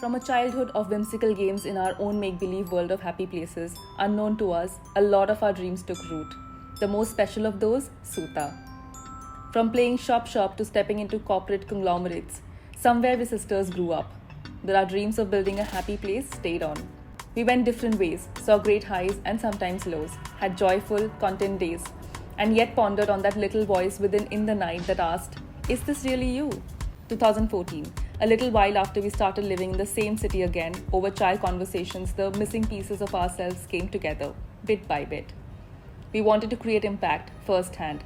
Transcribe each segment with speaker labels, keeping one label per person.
Speaker 1: From a childhood of whimsical games in our own make believe world of happy places, unknown to us, a lot of our dreams took root. The most special of those, Suta. From playing shop to stepping into corporate conglomerates, somewhere we sisters grew up. But our dreams of building a happy place stayed on. We went different ways, saw great highs and sometimes lows, had joyful, content days, and yet pondered on that little voice within in the night that asked, "Is this really you?" 2014. A little while after we started living in the same city again, over chai conversations, the missing pieces of ourselves came together, bit by bit. We wanted to create impact firsthand.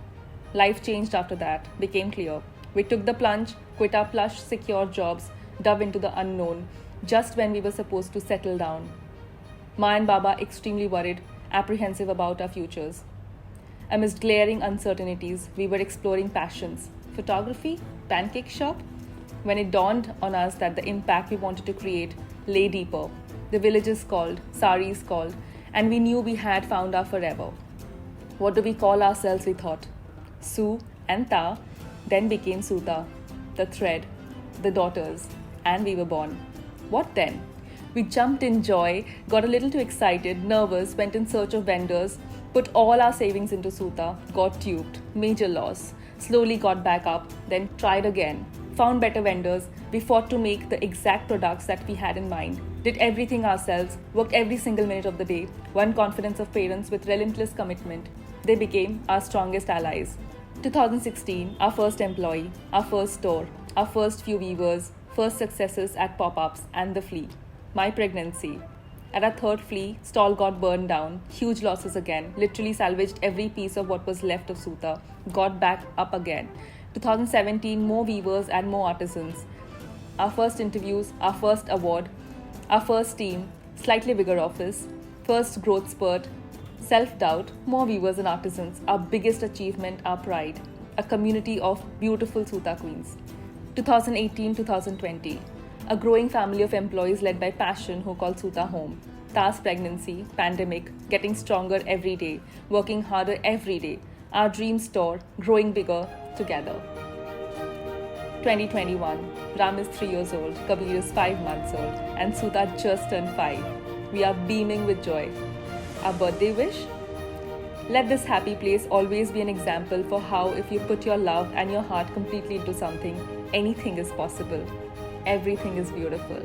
Speaker 1: Life changed after that, became clear. We took the plunge, quit our plush, secure jobs, dove into the unknown, just when we were supposed to settle down. Ma and Baba extremely worried, apprehensive about our futures. Amidst glaring uncertainties, we were exploring passions. Photography? Pancake shop? When it dawned on us that the impact we wanted to create lay deeper, the villages called, saris called, and we knew we had found our forever. What do we call ourselves, we thought. Su and Ta then became Suta, the thread, the daughters, and we were born. What then? We jumped in joy, got a little too excited, nervous, went in search of vendors, put all our savings into Suta, got duped, major loss, slowly got back up, then tried again, found better vendors, we fought to make the exact products that we had in mind, did everything ourselves, worked every single minute of the day, won confidence of parents with relentless commitment. They became our strongest allies. 2016, our first employee, our first store, our first few weavers, first successes at pop-ups and the flea. My pregnancy. At our third flea, stall got burned down, huge losses again, literally salvaged every piece of what was left of Suta, got back up again. 2017, more weavers and more artisans. Our first interviews, our first award, our first team, slightly bigger office, first growth spurt, self-doubt, more weavers and artisans, our biggest achievement, our pride, a community of beautiful Suta queens. 2018-2020, a growing family of employees led by passion who call Suta home. Ta's pregnancy, pandemic, getting stronger every day, working harder every day. Our dream store, growing bigger together. 2021, Ram is 3 years old, Kabir is 5 months old, and Suta just turned 5. We are beaming with joy. Our birthday wish? Let this happy place always be an example for how if you put your love and your heart completely into something, anything is possible. Everything is beautiful.